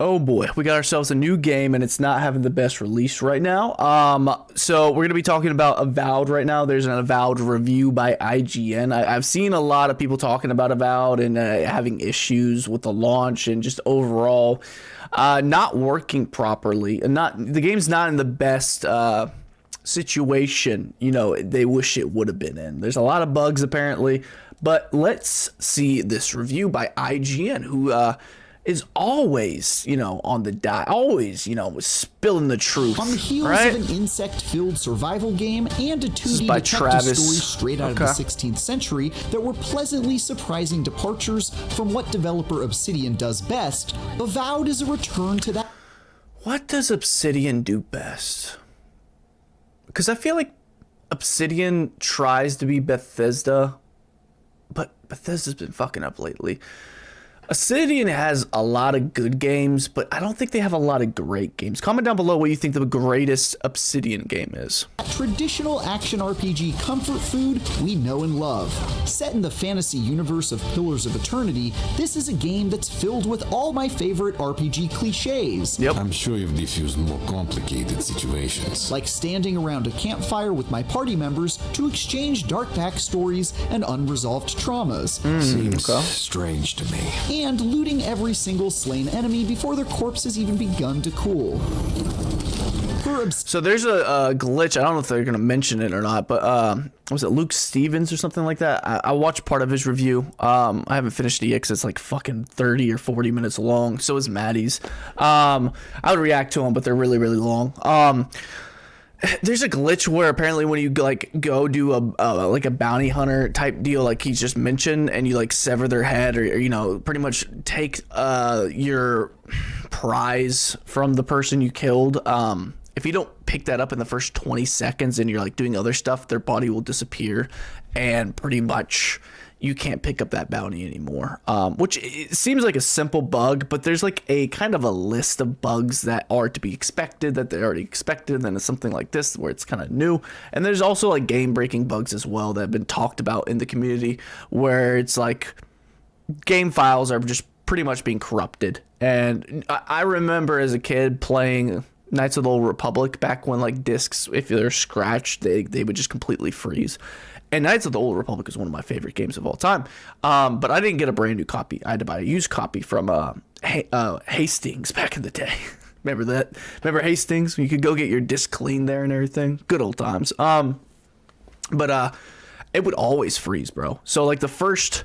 Oh boy, we got ourselves a new game and it's not having the best release right now. So we're going to be talking about Avowed right now. There's an Avowed review by IGN. I've seen a lot of people talking about Avowed and having issues with the launch and just overall not working properly. And the game's not in the best situation, they wish it would have been in. There's a lot of bugs apparently, but let's see this review by IGN, who is always, on the die, always, spilling the truth. On the heels of an insect-filled survival game and a 2D detective story straight out of the 16th century that were pleasantly surprising departures from what developer Obsidian does best, Avowed is a return to that. What does Obsidian do best? Because I feel like Obsidian tries to be Bethesda, but Bethesda's been fucking up lately. Obsidian has a lot of good games, but I don't think they have a lot of great games. Comment down below what you think the greatest Obsidian game is. Traditional action RPG comfort food we know and love. Set in the fantasy universe of Pillars of Eternity, this is a game that's filled with all my favorite RPG cliches. Yep. I'm sure you've diffused more complicated situations. Like standing around a campfire with my party members to exchange dark backstories and unresolved traumas. Seems strange to me. And looting every single slain enemy before their corpses even begun to cool. So there's a glitch. I don't know if they're going to mention it or not, but was it Luke Stevens or something like that? I watched part of his review. I haven't finished it yet because it's like fucking 30 or 40 minutes long. So is Maddie's. I would react to them, but they're really, really long. There's a glitch where apparently when you go do a bounty hunter type deal, like he's just mentioned, and you sever their head or pretty much take your prize from the person you killed. If you don't pick that up in the first 20 seconds and you're doing other stuff, their body will disappear, and pretty much you can't pick up that bounty anymore, which it seems like a simple bug, but there's a kind of a list of bugs that are to be expected, that they already expected, and then it's something like this where it's kind of new. And there's also game breaking bugs as well that have been talked about in the community, where it's game files are just pretty much being corrupted. And I remember as a kid playing Knights of the Old Republic back when discs, if they're scratched, they would just completely freeze. And Knights of the Old Republic is one of my favorite games of all time. But I didn't get a brand new copy. I had to buy a used copy from Hastings back in the day. Remember that? Remember Hastings? You could go get your disc cleaned there and everything. Good old times. But it would always freeze, bro. So the first,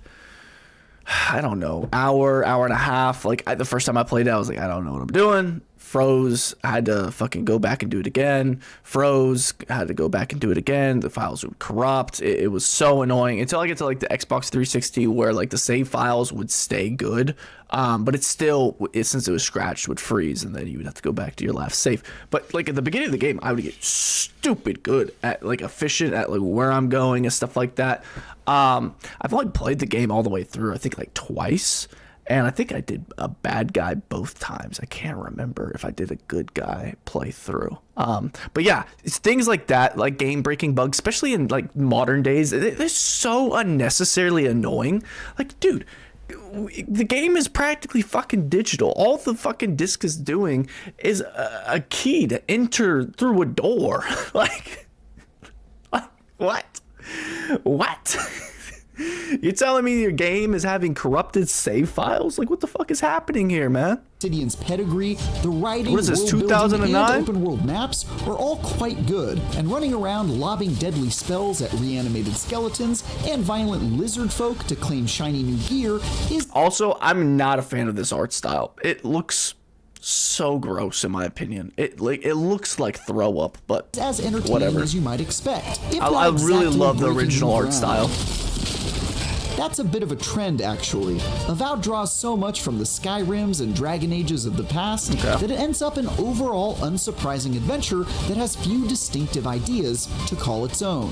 I don't know, hour and a half, the first time I played it, I was I don't know what I'm doing. Froze. I had to fucking go back and do it again. Froze. I had to go back and do it again. The files would corrupt. It was so annoying until I get to the Xbox 360 where the save files would stay good. But it's still, since it was scratched, would freeze, and then you would have to go back to your last save. But at the beginning of the game, I would get stupid good at efficient at where I'm going and stuff like that. I've only played the game all the way through, I think twice. And I think I did a bad guy both times. I can't remember if I did a good guy playthrough. But yeah, it's things like that, game breaking bugs, especially in modern days. They're so unnecessarily annoying. Dude, the game is practically fucking digital. All the fucking disc is doing is a key to enter through a door. What? What? You're telling me your game is having corrupted save files? What the fuck is happening here, man? Obsidian's pedigree, the writing, what is this, world 2009? And open world maps are all quite good, and running around lobbing deadly spells at reanimated skeletons and violent lizard folk to claim shiny new gear is... Also, I'm not a fan of this art style. It looks so gross in my opinion. It looks like throw up, but as entertaining whatever. As you might expect. I really love the original art style. That's a bit of a trend, actually. Avowed draws so much from the Skyrims and Dragon Ages of the past that it ends up an overall unsurprising adventure that has few distinctive ideas to call its own.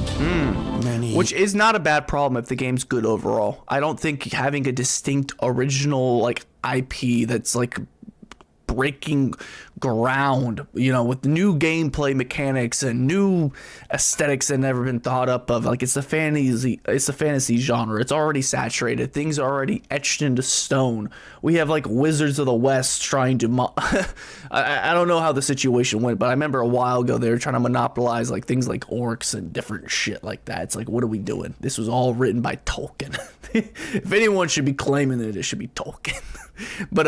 Which is not a bad problem if the game's good overall. I don't think having a distinct original IP that's breaking ground, you know, with new gameplay mechanics and new aesthetics that never been thought up of. Like, it's a fantasy genre. It's already saturated. Things are already etched into stone. We have like Wizards of the West trying to I don't know how the situation went, but I remember a while ago they were trying to monopolize like things like orcs and different shit like that. It's like, what are we doing? This was all written by Tolkien. If anyone should be claiming it should be Tolkien. But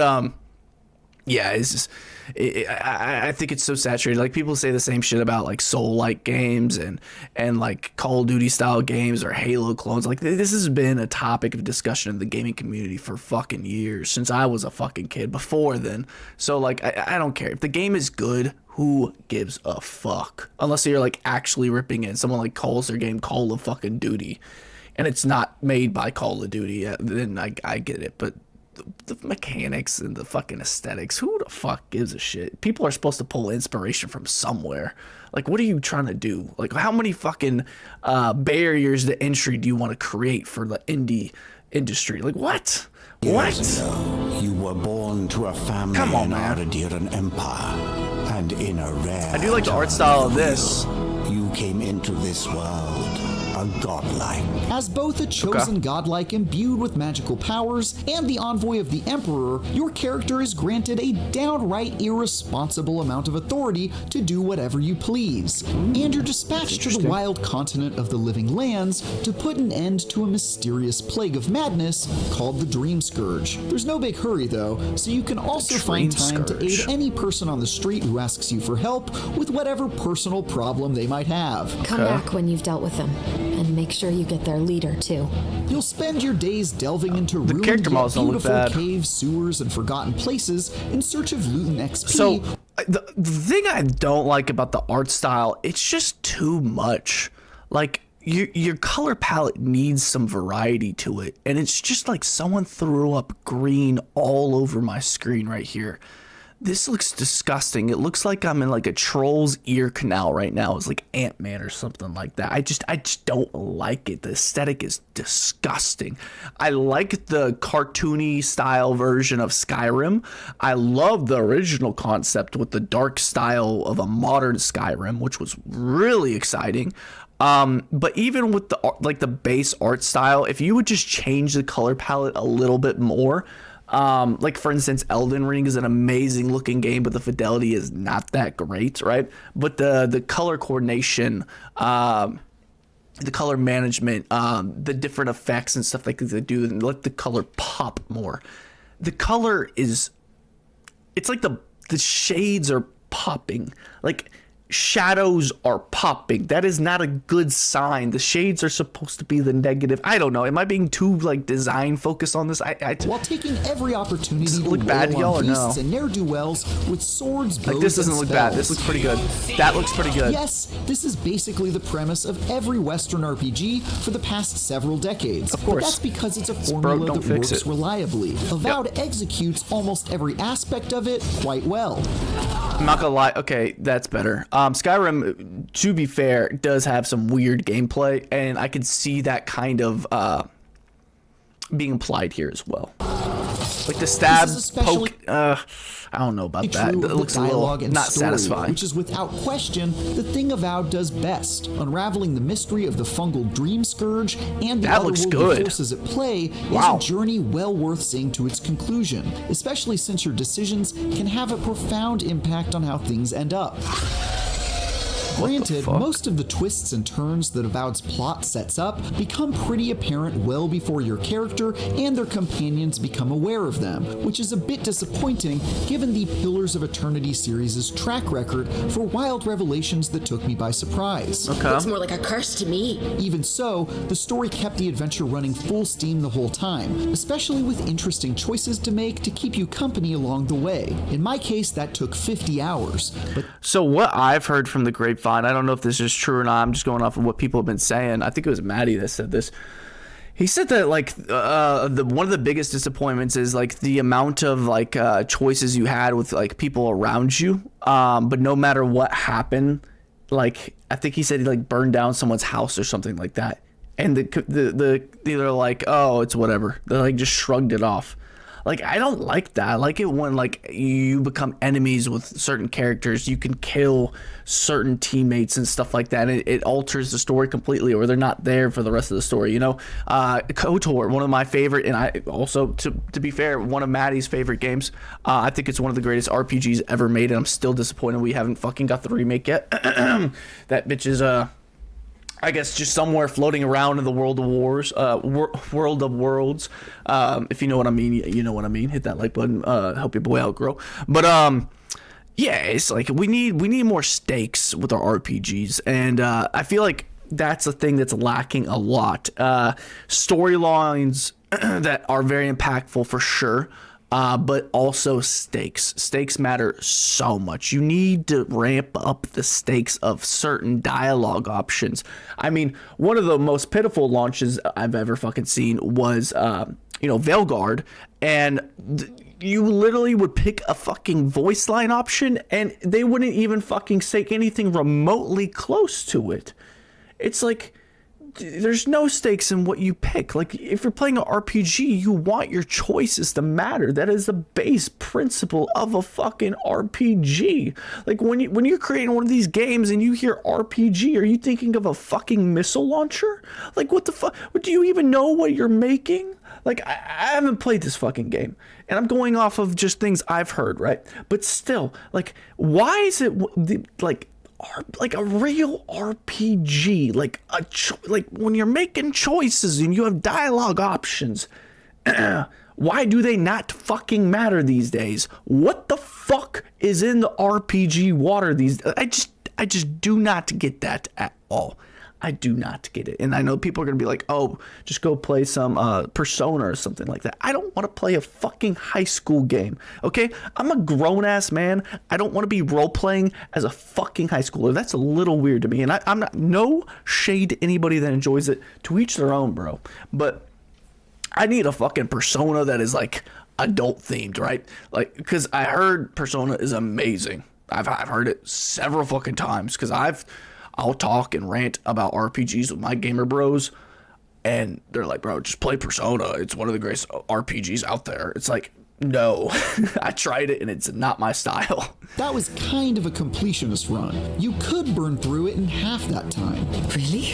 yeah, it's just I think it's so saturated. Like, people say the same shit about like Soul-like games and like Call of Duty style games or Halo clones. Like, this has been a topic of discussion in the gaming community for fucking years, since I was a fucking kid, before then. So like, I don't care if the game is good. Who gives a fuck? Unless you're like actually ripping it. Someone like calls their game Call of fucking Duty, and it's not made by Call of Duty. Then I get it, but the mechanics and the fucking aesthetics, who the fuck gives a shit? People are supposed to pull inspiration from somewhere. Like, what are you trying to do? Like, how many fucking barriers to entry do you want to create for the indie industry? Like, what? Years ago, you were born to a family in Ardadiran Empire, and in a rare I do like the art style of this. You came into this world a godlike. As both a chosen godlike imbued with magical powers and the envoy of the Emperor, your character is granted a downright irresponsible amount of authority to do whatever you please. And you're dispatched to the wild continent of the Living Lands to put an end to a mysterious plague of madness called the Dream Scourge. There's no big hurry though, so you can also find time to aid any person on the street who asks you for help with whatever personal problem they might have. Come back when you've dealt with them. And make sure you get their leader, too. You'll spend your days delving into ruined yet beautiful caves, sewers, and forgotten places in search of loot and XP. So, the thing I don't like about the art style, it's just too much. Like, your color palette needs some variety to it. And it's just like someone threw up green all over my screen right here. This looks disgusting. It looks like I'm in like a troll's ear canal right now. It's like Ant-Man or something like that. I just don't like it. The aesthetic is disgusting. I like the cartoony style version of Skyrim. I love the original concept with the dark style of a modern Skyrim, which was really exciting. But even with the base art style, if you would just change the color palette a little bit more, like for instance, Elden Ring is an amazing looking game, but the fidelity is not that great, right? But the color coordination, the color management, the different effects and stuff like that they do, and let the color pop more. The color it's like the shades are popping, like shadows are popping. That is not a good sign. The shades are supposed to be the negative. I don't know. Am I being too like design focused on this? While taking every opportunity to look bad to y'all or no? And ne'er-do-wells with swords, bows, like this doesn't look bad. This looks pretty good. That looks pretty good. Yes, this is basically the premise of every Western RPG for the past several decades. Of course. But that's because it's a formula that works reliably. Avowed executes almost every aspect of it quite well. I'm not gonna lie. Okay, that's better. Skyrim, to be fair, does have some weird gameplay, and I could see that kind of being applied here as well. Like the stab, poke. I don't know about that. It looks a little not satisfying. Which is without question the thing Avowed does best. Unraveling the mystery of the fungal Dream Scourge and the otherworldly forces at play is a journey well worth seeing to its conclusion, especially since your decisions can have a profound impact on how things end up. Granted, most of the twists and turns that Avowed's plot sets up become pretty apparent well before your character and their companions become aware of them, which is a bit disappointing given the Pillars of Eternity series' track record for wild revelations that took me by surprise. Looks more like a curse to me. Even so, the story kept the adventure running full steam the whole time, especially with interesting choices to make to keep you company along the way. In my case, that took 50 hours. So what I've heard from the grapevine, I don't know if this is true or not, I'm just going off of what people have been saying. I think it was Maddie that said this. He said that like one of the biggest disappointments is like the amount of like choices you had with like people around you, but no matter what happened, like I think he said he like burned down someone's house or something like that, and they're like, oh, it's whatever. They like just shrugged it off. Like, I don't like that. I like it when, like, you become enemies with certain characters. You can kill certain teammates and stuff like that. It alters the story completely, or they're not there for the rest of the story, you know? KOTOR, one of my favorite, and I also, to be fair, one of Maddie's favorite games. I think it's one of the greatest RPGs ever made, and I'm still disappointed we haven't fucking got the remake yet. That bitch is, I guess, just somewhere floating around in the World of Wars, World of Worlds. If you know what I mean, you know what I mean. Hit that like button. Help your boy out, grow. But yeah, it's like we need more stakes with our RPGs, and I feel like that's a thing that's lacking a lot. Storylines that are very impactful for sure. But also stakes. Stakes matter so much. You need to ramp up the stakes of certain dialogue options. I mean, one of the most pitiful launches I've ever fucking seen was, Veilguard, and you literally would pick a fucking voice line option, and they wouldn't even fucking say anything remotely close to it. It's like, there's no stakes in what you pick. Like, if you're playing an RPG, you want your choices to matter. That is the base principle of a fucking RPG. Like, when you're creating one of these games and you hear RPG, are you thinking of a fucking missile launcher? Like, what the fuck? Do you even know what you're making? Like, I haven't played this fucking game, and I'm going off of just things I've heard, right? But still, like, why is it like a real RPG, like when you're making choices and you have dialogue options, why do they not fucking matter these days? What the fuck is in the RPG water these days? I just do not get that at all. I do not get it. And I know people are going to be like, oh, just go play some Persona or something like that. I don't want to play a fucking high school game, okay? I'm a grown-ass man. I don't want to be role-playing as a fucking high schooler. That's a little weird to me. And I'm not, no shade to anybody that enjoys it. To each their own, bro. But I need a fucking Persona that is, like, adult-themed, right? Like, because I heard Persona is amazing. I've heard it several fucking times because I'll talk and rant about RPGs with my gamer bros, and they're like, bro, just play Persona. It's one of the greatest RPGs out there. It's like, no, I tried it and it's not my style. That was kind of a completionist run. You could burn through it in half that time. Really?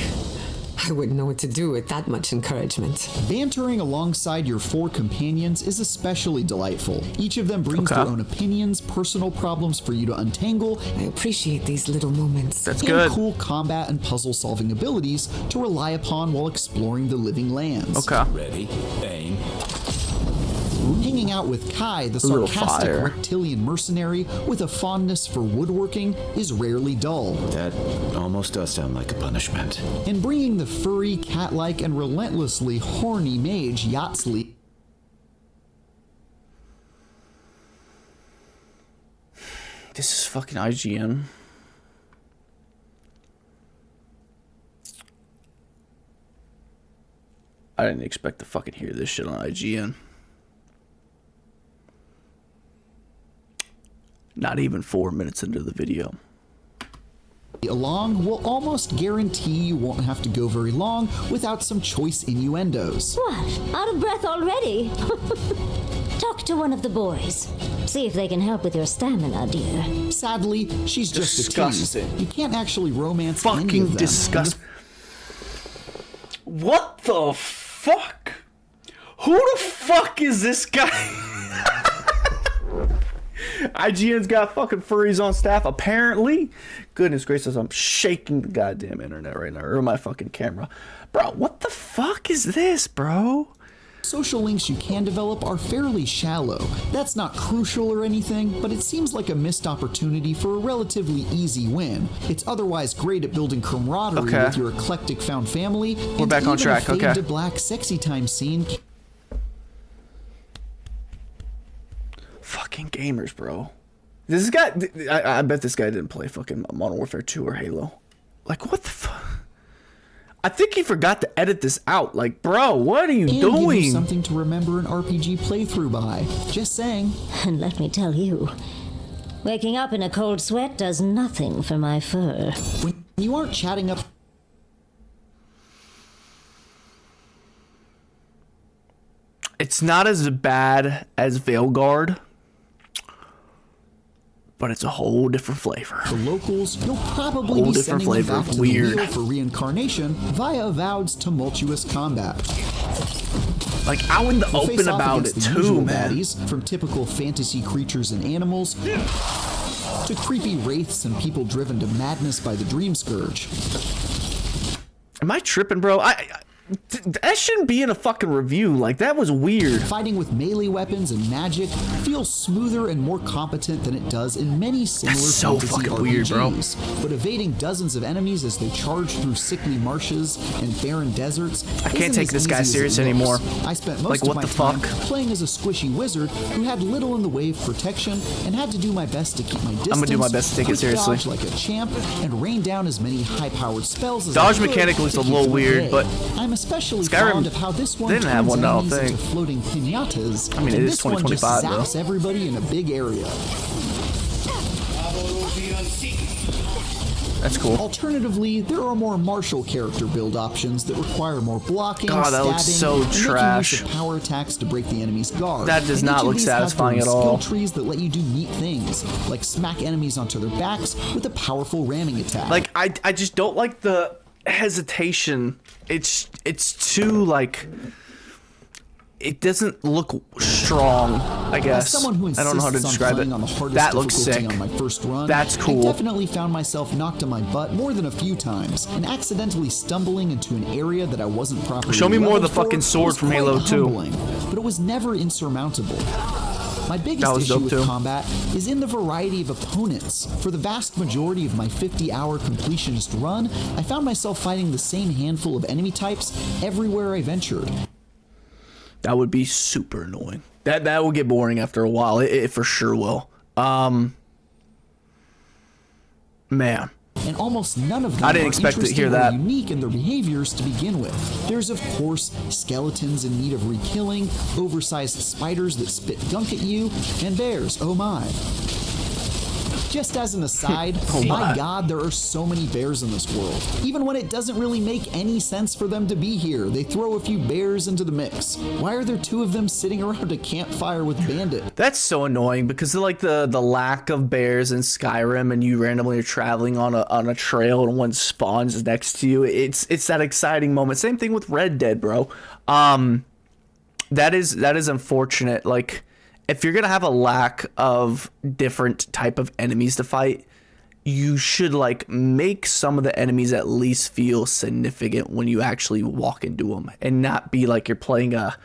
I wouldn't know what to do with that much encouragement. Bantering alongside your 4 companions is especially delightful. Each of them brings their own opinions, personal problems for you to untangle. I appreciate these little moments. That's and good. Cool combat and puzzle-solving abilities to rely upon while exploring the living lands. Okay. Ready, aim. Hanging out with Kai, the sarcastic reptilian mercenary with a fondness for woodworking, is rarely dull. That almost does sound like a punishment. And bringing the furry, cat-like, and relentlessly horny mage Yatsli. This is fucking IGN. I didn't expect to fucking hear this shit on IGN. Not even 4 minutes into the video. Along will almost guarantee you won't have to go very long without some choice innuendos. What? Out of breath already? Talk to one of the boys. See if they can help with your stamina, dear. Sadly, she's just Disgusting. a tease. You can't actually romance any Fucking of them. disgusting. What the fuck? Who the fuck is this guy? IGN's got fucking furries on staff, apparently. Goodness gracious, I'm shaking the goddamn internet right now, or my fucking camera. Bro, what the fuck is this, bro? Social links you can develop are fairly shallow. That's not crucial or anything, but it seems like a missed opportunity for a relatively easy win. It's otherwise great at building camaraderie with your eclectic found family. We're back on track, a fade to black sexy time scene. Fucking gamers, bro. This guy, I bet this guy didn't play fucking Modern Warfare 2 or Halo. Like, what the fuck? I think he forgot to edit this out. Like, bro, what are you doing? Give you something to remember an RPG playthrough by. Just saying. And let me tell you, waking up in a cold sweat does nothing for my fur. When you aren't chatting up... It's not as bad as Veilguard, but it's a whole different flavor. The locals, you'll probably Whole be different sending them flavor. back to Weird. the wheel for reincarnation via Avowed's tumultuous combat. Like, out in the We'll face open off about against it the too, usual man. baddies, from typical fantasy creatures and animals to creepy wraiths and people driven to madness by the Dream Scourge. Am I tripping, bro? That shouldn't be in a fucking review. Like, that was weird. Fighting with melee weapons and magic feels smoother and more competent than it does in many similar That's so fantasy fucking RPGs. weird, bro. But evading dozens of enemies as they charge through sickly marshes and barren deserts, I can't isn't take as this guy easy as it serious looks. anymore. I spent most Like, of what my the time fuck? playing as a squishy wizard who had little in the way of protection and had to do my best to keep my distance. I'm gonna do my best to take it quick seriously. dodge like a champ and rain down as many high-powered spells as Dodge I could mechanic looks to a keep little them at weird, bay. but I'm especially Skyrim fond of how this one didn't have turns one, I don't enemies think. into floating piñatas. I mean, it and is this one just 2025 though. zaps everybody in a big area. That's cool. Alternatively, there are more martial character build options that require more blocking, God, that looks so stabbing, and making trash. use of power attacks to break the enemy's guard. That does And not each of look these have satisfying their at own all. Skill trees that let you do neat things, like smack enemies onto their backs with a powerful ramming attack. Like, I just don't like the hesitation. It's too, like, it doesn't look strong, I As guess. someone who I don't know how to insists on describe playing it. on the hardest That looks difficulty sick. on my first run, That's cool. I definitely found myself knocked on my butt more than a few times, and accidentally stumbling into an area that I wasn't properly Show me more of the leveled for fucking sword was from quite Halo 2. humbling, but it was never insurmountable. My That biggest was issue dope with too. combat is in the variety of opponents. For the vast majority of my 50-hour completionist run, I found myself fighting the same handful of enemy types everywhere I ventured. That would be super annoying. That will get boring after a while. It for sure will. Man. And almost none of them I didn't are expect to hear interesting or that. unique in their behaviors to begin with. There's of course skeletons in need of rekilling, oversized spiders that spit gunk at you, and bears, oh my. Just as an aside, Oh my my. god, there are so many bears in this world. Even when it doesn't really make any sense for them to be here, they throw a few bears into the mix. Why are there two of them sitting around a campfire with Bandit? That's so annoying because of like the lack of bears in Skyrim, and you randomly are traveling on a trail and one spawns next to you. It's that exciting moment. Same thing with Red Dead, bro. That is unfortunate. Like, if you're gonna have a lack of different type of enemies to fight, you should like make some of the enemies at least feel significant when you actually walk into them, and not be like you're playing a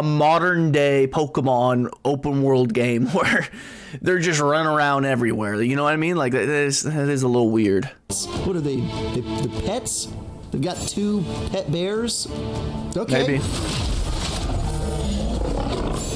modern day Pokemon open world game where they're just running around everywhere. You know what I mean? Like that is a little weird. What are they? The pets? They've got two pet bears? Okay. Maybe.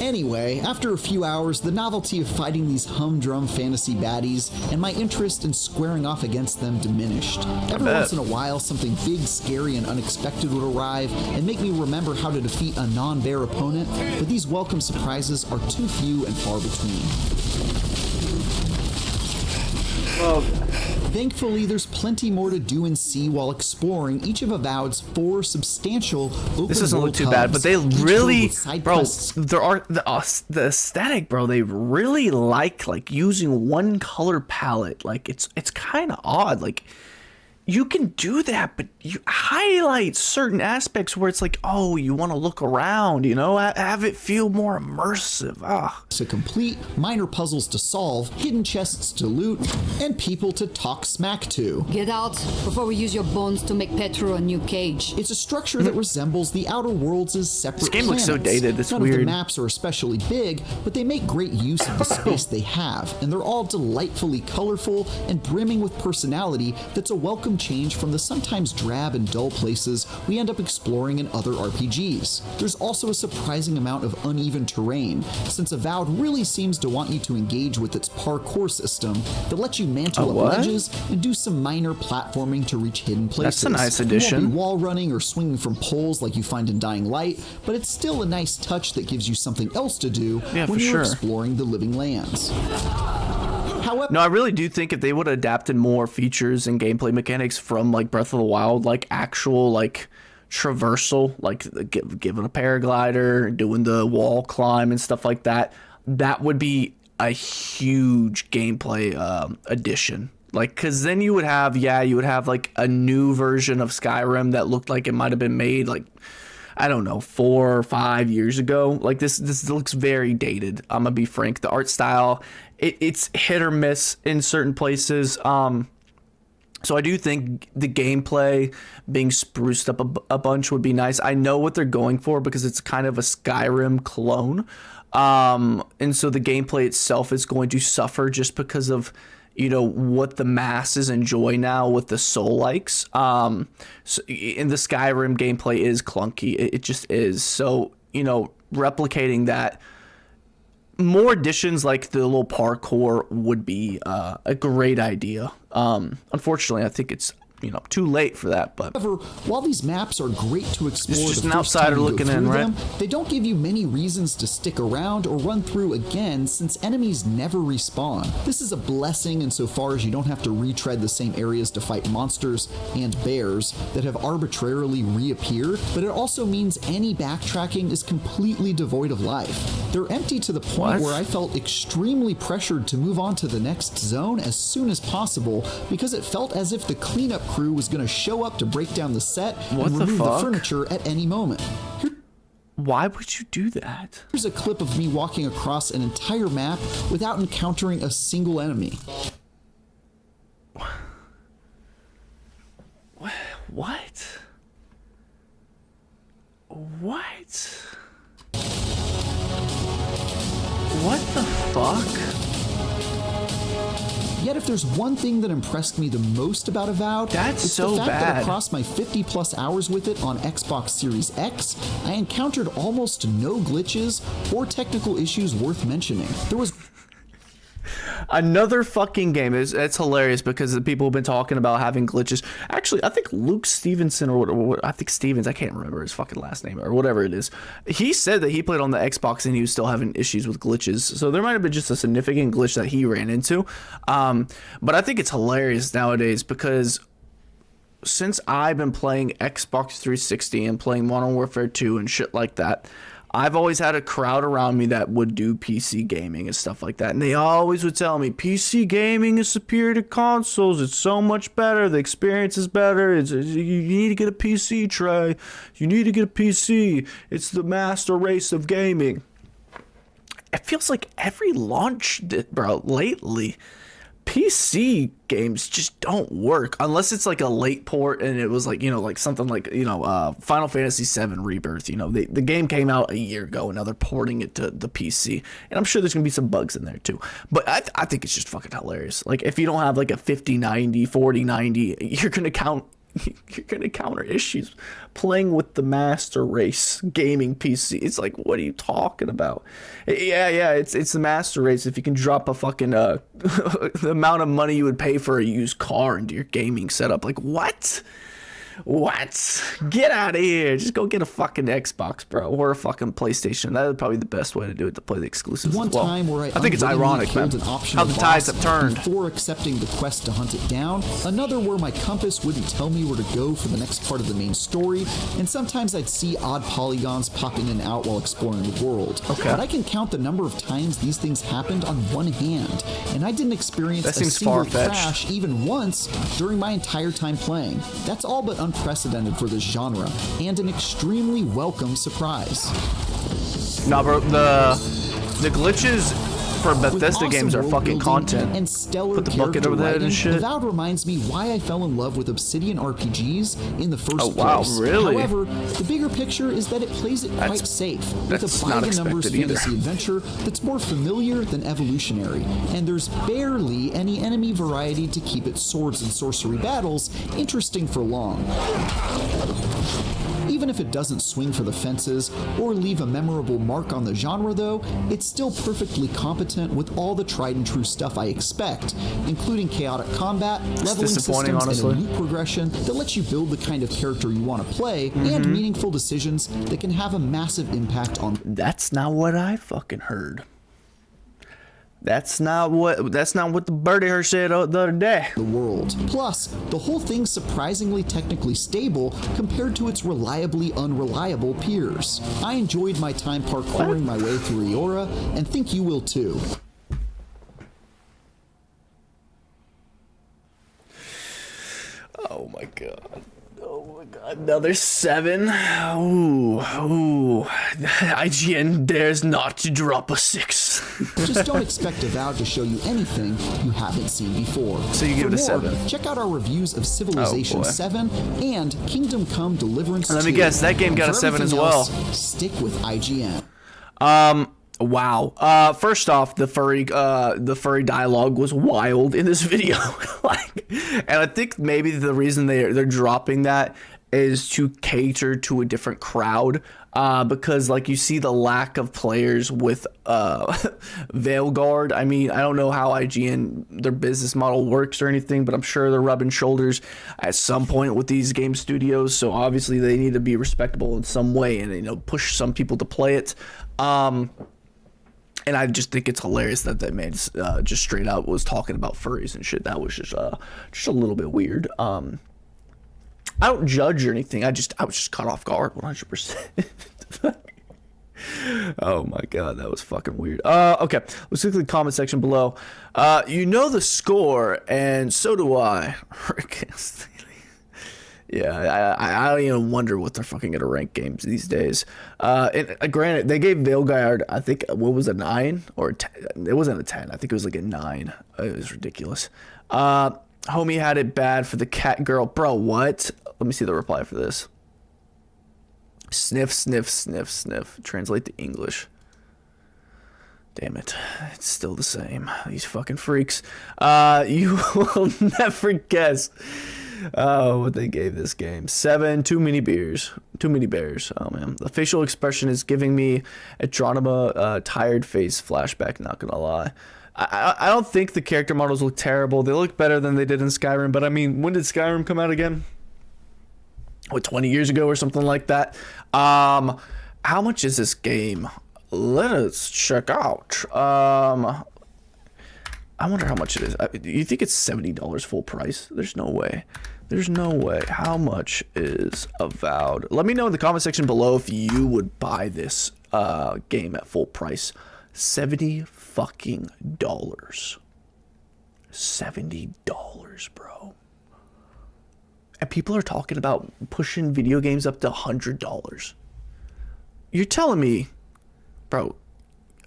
Anyway, after a few hours, the novelty of fighting these humdrum fantasy baddies and my interest in squaring off against them diminished. Every bet. once in a while, something big, scary, and unexpected would arrive and make me remember how to defeat a non-bear opponent, but these welcome surprises are too few and far between. Thankfully, there's plenty more to do and see while exploring each of Avowed's 4 substantial open This doesn't look world too bad, but hubs, they each filled really, with side bro, quests. there are the aesthetic, bro. They really like using one color palette. Like it's kind of odd. Like you can do that, but you highlight certain aspects where it's like, oh, you want to look around, you know, have it feel more immersive. To complete, minor puzzles to solve, hidden chests to loot, and people to talk smack to. Get out before we use your bones to make Petro a new cage. It's a structure that resembles the Outer Worlds' separate This game looks so planets. dated, it's None of the weird. maps are especially big, but they make great use of the space they have, and they're all delightfully colorful and brimming with personality that's a welcome change from the sometimes drab and dull places we end up exploring in other RPGs. There's also a surprising amount of uneven terrain, since Avowed really seems to want you to engage with its parkour system that lets you mantle up what? ledges and do some minor platforming to reach hidden places. That's a nice You addition. won't be wall running or swinging from poles like you find in Dying Light, but it's still a nice touch that gives you something else to do Yeah, when for you're sure. exploring the living lands. However, No, I really do think if they would have adapted more features and gameplay mechanics from like Breath of the Wild, like actual like traversal, like giving a paraglider, doing the wall climb and stuff like that, that would be a huge gameplay addition. Like, because then you would have like a new version of Skyrim that looked like it might have been made like, I don't know, 4 or 5 years ago. Like this looks very dated. I'm gonna be frank. The art style, it's hit or miss in certain places. So I do think the gameplay being spruced up a bunch would be nice. I know what they're going for because it's kind of a Skyrim clone. And so the gameplay itself is going to suffer just because of, you know, what the masses enjoy now with the soul likes. So in the Skyrim gameplay is clunky. It just is. So, you know, replicating that, more additions like the little parkour would be a great idea. Unfortunately, I think it's, you know, too late for that. But however, while these maps are great to explore, it's just the an first outsider time you go looking through in, right? them, they don't give you many reasons to stick around or run through again, since enemies never respawn. This is a blessing insofar as you don't have to retread the same areas to fight monsters and bears that have arbitrarily reappeared, but it also means any backtracking is completely devoid of life. They're empty to the point where I felt extremely pressured to move on to the next zone as soon as possible, because it felt as if the cleanup crew was going to show up to break down the set and remove the furniture at any moment. Why would you do that? Here's a clip of me walking across an entire map without encountering a single enemy. What? What the fuck? Yet if there's one thing that impressed me the most about Avowed, it's so the fact that bad. across my 50 plus hours with it on Xbox Series X, I encountered almost no glitches or technical issues worth mentioning. There was Another fucking game. It's hilarious because the people have been talking about having glitches. Actually, I think Luke Stevenson or I think Stevens, I can't remember his fucking last name or whatever it is. He said that he played on the Xbox and he was still having issues with glitches. So there might have been just a significant glitch that he ran into. But I think it's hilarious nowadays because since I've been playing Xbox 360 and playing Modern Warfare 2 and shit like that, I've always had a crowd around me that would do PC gaming and stuff like that. And they always would tell me, PC gaming is superior to consoles. It's so much better. The experience is better. You need to get a PC, Trey. You need to get a PC. It's the master race of gaming. It feels like every launch, bro, lately, PC games just don't work unless it's like a late port and it was like, you know, like something like, you know, Final Fantasy VII Rebirth. You know, the game came out a year ago and now they're porting it to the PC, and I'm sure there's gonna be some bugs in there too, but I think it's just fucking hilarious. Like if you don't have like a 5090 4090, you're gonna counter issues playing with the master race gaming PC. It's like, what are you talking about? Yeah, it's the master race. If you can drop a fucking the amount of money you would pay for a used car into your gaming setup, like what? Get out of here. Just go get a fucking Xbox, bro, or a fucking PlayStation. That would probably be the best way to do it, to play the exclusives. One time where I think it's ironic, man, how the tides have turned before accepting the quest to hunt it down. Another where my compass wouldn't tell me where to go for the next part of the main story, and sometimes I'd see odd polygons pop in and out while exploring the world. Okay. But I can count the number of times these things happened on one hand, and I didn't experience a single far-fetched. crash even once during my entire time playing. That's all but unprecedented for this genre, and an extremely welcome surprise. Nah, bro, the glitches for Bethesda games are fucking content. And stellar Put the bucket over there and shit. Avowed reminds me why I fell in love with Obsidian RPGs in the first place. Oh wow, really? However, the bigger picture is that it plays it quite safe, with a by the numbers fantasy adventure that's more familiar than evolutionary, and there's barely any enemy variety to keep its swords and sorcery battles interesting for long. Even if it doesn't swing for the fences or leave a memorable mark on the genre though, it's still perfectly competent with all the tried and true stuff I expect, including chaotic combat, leveling systems, honestly, and a loot progression that lets you build the kind of character you want to play, and meaningful decisions that can have a massive impact on... That's not what I fucking heard. That's not what the birdie her said the other day. The world. Plus, the whole thing's surprisingly technically stable compared to its reliably unreliable peers. I enjoyed my time parkouring my way through Eora, and think you will too. Oh my god. Oh my god. Another 7. Ooh. IGN dares not to drop a 6. Just don't expect Avowed to show you anything you haven't seen before. So you give it a 7. Check out our reviews of Civilization 7 and Kingdom Come Deliverance 2. Let me guess, that game got a 7 as well. Stick with IGN. Wow. First off, the furry dialogue was wild in this video. And I think maybe the reason they're dropping that is to cater to a different crowd. Because like you see the lack of players with Veilguard. I mean, I don't know how IGN their business model works or anything, but I'm sure they're rubbing shoulders at some point with these game studios. So obviously they need to be respectable in some way and push some people to play it. And I just think it's hilarious that that man just straight out was talking about furries and shit. That was just a little bit weird. I don't judge or anything. I was just caught off guard 100%. Oh my god, that was fucking weird. Okay, let's look at the comment section below. You know the score, and so do I. Yeah, I don't even wonder what they're fucking gonna rank games these days. And granted, they gave Veilguard, I think, what was a 9 or a 10? It wasn't a 10. I think it was like a 9. It was ridiculous. Homie had it bad for the cat girl, bro. What? Let me see the reply for this. Sniff, sniff, sniff, sniff. Translate to English. Damn it. It's still the same. These fucking freaks. You will never guess. Oh, what they gave this game. 7, too many beers. Too many bears. Oh, man. The facial expression is giving me a Geronima tired face flashback, not gonna lie. I don't think the character models look terrible. They look better than they did in Skyrim, but I mean, when did Skyrim come out again? What, 20 years ago or something like that? How much is this game? Let's check out. I wonder how much it is. You think it's $70 full price? There's no way. There's no way. How much is Avowed? Let me know in the comment section below if you would buy this game at full price. $70 fucking dollars. $70, bro. And people are talking about pushing video games up to $100. You're telling me, bro?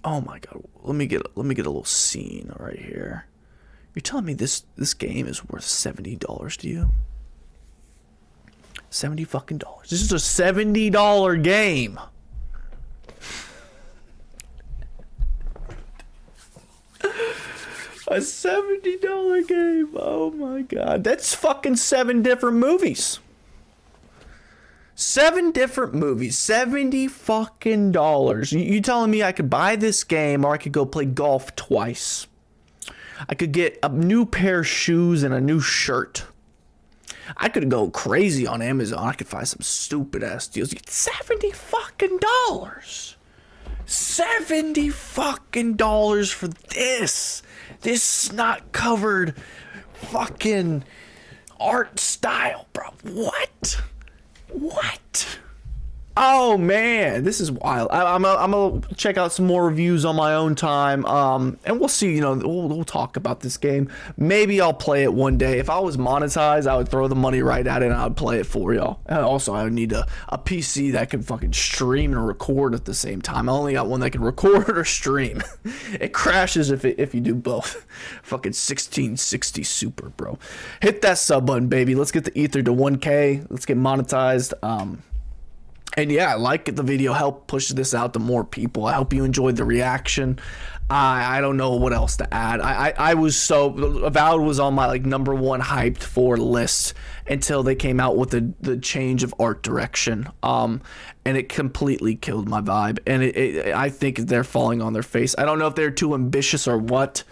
Oh my god, let me get a little scene right here. You're telling me this game is worth $70 to you? $70 fucking dollars. This is a $70 game. A $70 game. Oh my god. That's fucking 7 different movies. 7 different movies, $70 fucking dollars. You telling me I could buy this game or I could go play golf twice? I could get a new pair of shoes and a new shirt. I could go crazy on Amazon. I could find some stupid ass deals. You get $70 fucking dollars. $70 fucking dollars for this. This snot covered fucking art style, bro. What? What? Oh man, this is wild. I'm gonna check out some more reviews on my own time, and we'll see. We'll talk about this game. Maybe I'll play it one day. If I was monetized, I would throw the money right at it and I'd play it for y'all. And also, I would need a PC that can fucking stream and record at the same time. I only got one that can record or stream. It crashes if you do both. Fucking 1660 super, bro. Hit that sub button, baby. Let's get the ether to 1K. Let's get monetized. And yeah, like the video, help push this out to more people. I hope you enjoyed the reaction. I don't know what else to add. I was so Avowed was on my number 1 hyped for list until they came out with the change of art direction. And it completely killed my vibe. And I think they're falling on their face. I don't know if they're too ambitious or what.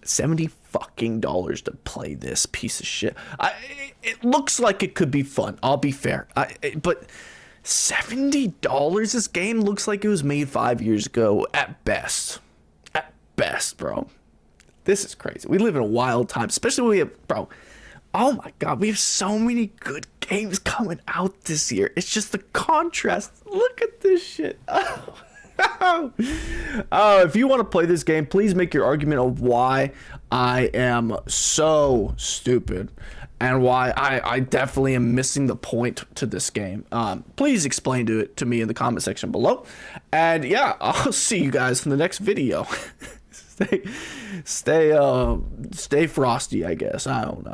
70 fucking dollars to play this piece of shit. It looks like it could be fun. I'll be fair. But $70? This game looks like it was made 5 years ago at best. At best, bro. This is crazy. We live in a wild time, especially when we have, bro. Oh my God, we have so many good games coming out this year. It's just the contrast. Look at this shit. If you want to play this game, please make your argument of why I am so stupid and why I definitely am missing the point to this game. Please explain it to me in the comment section below. And yeah, I'll see you guys in the next video. Stay frosty, I guess. I don't know.